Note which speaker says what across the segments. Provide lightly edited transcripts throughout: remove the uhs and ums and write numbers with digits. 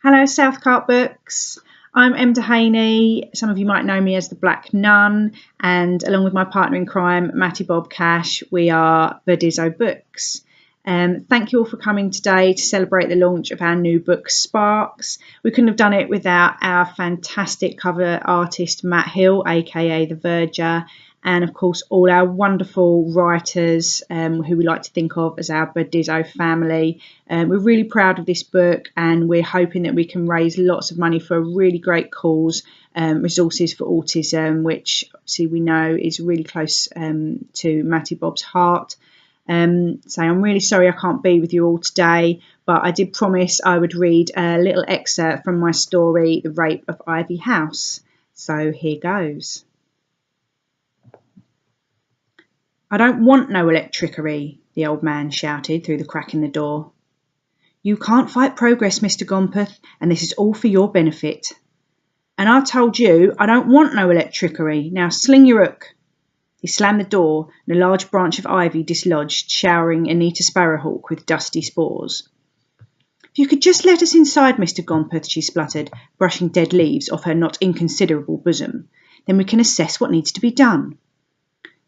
Speaker 1: Hello, Southcart Books. I'm Dehaney. Some of you might know me as the Black Nun, and along with my partner in crime, Matty Bob Cash, we are Burdizzo Books. Thank you all for coming today to celebrate the launch of our new book, Sparks. We couldn't have done it without our fantastic cover artist, Matt Hill, aka The Verger, and of course all our wonderful writers who we like to think of as our Burdizzo family. We're really proud of this book, and we're hoping that we can raise lots of money for a really great cause, Resources for Autism, which obviously we know is really close to Matty Bob's heart. So I'm really sorry I can't be with you all today, but I did promise I would read a little excerpt from my story, The Rape of Ivy House. So here goes. "I don't want no electricity," the old man shouted through the crack in the door. "You can't fight progress, Mr. Gompeth, and this is all for your benefit." "And I told you I don't want no electricity. Now sling your hook." He slammed the door, and a large branch of ivy dislodged, showering Anita Sparrowhawk with dusty spores. "If you could just let us inside, Mr. Gompeth," she spluttered, brushing dead leaves off her not inconsiderable bosom, "then we can assess what needs to be done."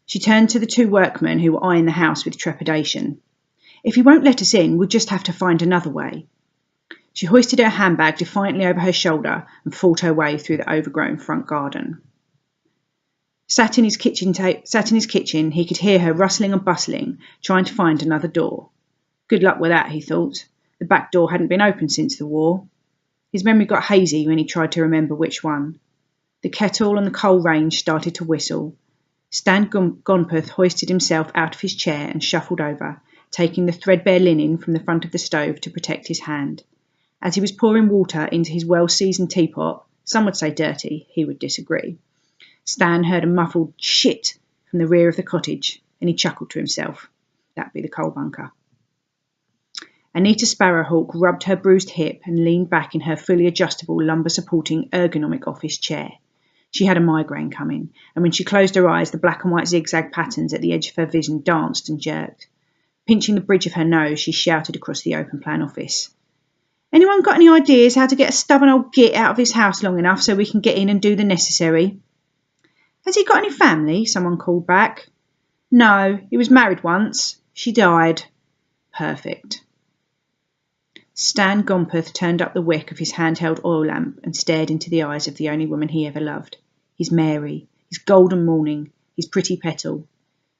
Speaker 1: She turned to the two workmen who were eyeing the house with trepidation. "If he won't let us in, we'll just have to find another way." She hoisted her handbag defiantly over her shoulder and fought her way through the overgrown front garden. Sat in his kitchen, he could hear her rustling and bustling, trying to find another door. Good luck with that, he thought. The back door hadn't been opened since the war. His memory got hazy when he tried to remember which one. The kettle on the coal range started to whistle. Stan Gompeth hoisted himself out of his chair and shuffled over, taking the threadbare linen from the front of the stove to protect his hand. As he was pouring water into his well-seasoned teapot, some would say dirty, he would disagree, Stan heard a muffled shit from the rear of the cottage, and he chuckled to himself. That'd be the coal bunker. Anita Sparrowhawk rubbed her bruised hip and leaned back in her fully adjustable, lumbar-supporting, ergonomic office chair. She had a migraine coming, and when she closed her eyes, the black and white zigzag patterns at the edge of her vision danced and jerked. Pinching the bridge of her nose, she shouted across the open-plan office. "Anyone got any ideas how to get a stubborn old git out of his house long enough so we can get in and do the necessary?" "Has he got any family?" someone called back. "No, he was married once. She died." Perfect. Stan Gompeth turned up the wick of his handheld oil lamp and stared into the eyes of the only woman he ever loved. His Mary, his golden morning, his pretty petal.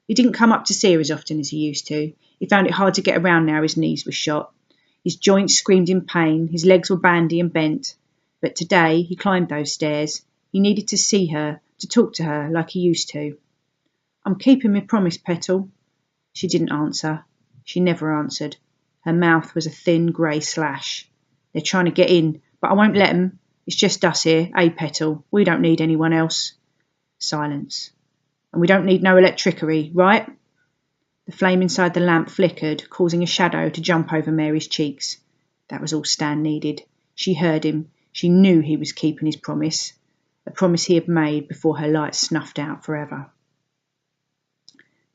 Speaker 1: He didn't come up to see her as often as he used to. He found it hard to get around now his knees were shot. His joints screamed in pain, his legs were bandy and bent. But today he climbed those stairs. He needed to see her, to talk to her like he used to. "I'm keeping my promise, Petal." She didn't answer. She never answered. Her mouth was a thin grey slash. "They're trying to get in, but I won't let them. It's just us here, eh, Petal? We don't need anyone else." Silence. "And we don't need no electricity, right?" The flame inside the lamp flickered, causing a shadow to jump over Mary's cheeks. That was all Stan needed. She heard him. She knew he was keeping his promise. A promise he had made before her light snuffed out forever.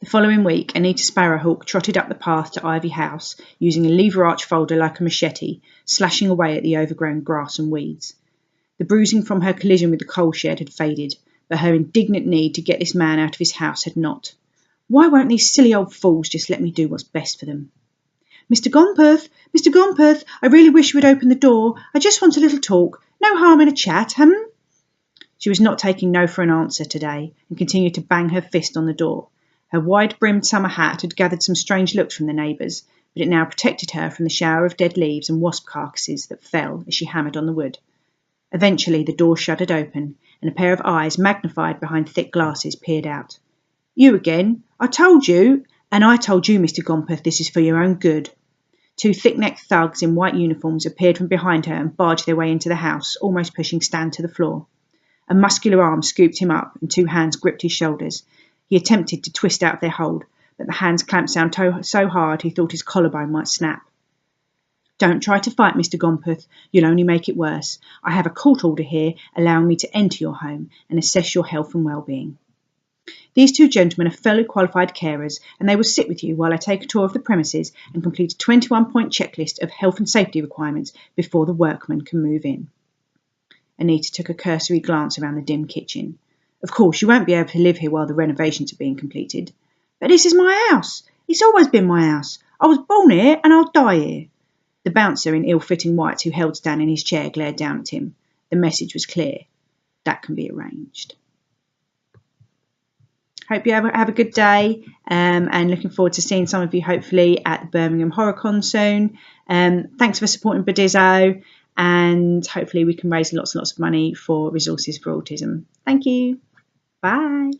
Speaker 1: The following week, Anita Sparrowhawk trotted up the path to Ivy House, using a lever arch folder like a machete, slashing away at the overgrown grass and weeds. The bruising from her collision with the coal shed had faded, but her indignant need to get this man out of his house had not. Why won't these silly old fools just let me do what's best for them? "Mr. Gompeth, Mr. Gompeth, I really wish you would open the door. I just want a little talk. No harm in a chat, She was not taking no for an answer today, and continued to bang her fist on the door. Her wide-brimmed summer hat had gathered some strange looks from the neighbours, but it now protected her from the shower of dead leaves and wasp carcasses that fell as she hammered on the wood. Eventually the door shuddered open, and a pair of eyes magnified behind thick glasses peered out. "You again? I told you." "And I told you, Mr. Gompeth, this is for your own good." Two thick-necked thugs in white uniforms appeared from behind her and barged their way into the house, almost pushing Stan to the floor. A muscular arm scooped him up, and two hands gripped his shoulders. He attempted to twist out of their hold, but the hands clamped down so hard he thought his collarbone might snap. "Don't try to fight, Mr. Gompeth. You'll only make it worse. I have a court order here allowing me to enter your home and assess your health and well-being." These two gentlemen are fully qualified carers, and they will sit with you while I take a tour of the premises and complete a 21-point checklist of health and safety requirements before the workmen can move in. Anita took a cursory glance around the dim kitchen. Of course, you won't be able to live here while the renovations are being completed. But this is my house. It's always been my house. I was born here and I'll die here. The bouncer in ill-fitting whites who held down in his chair glared down at him. The message was clear. That can be arranged. Hope you have a good day, and looking forward to seeing some of you hopefully at the Birmingham HorrorCon soon. Thanks for supporting Burdizzo, and hopefully we can raise lots and lots of money for resources for autism. Thank you. Bye.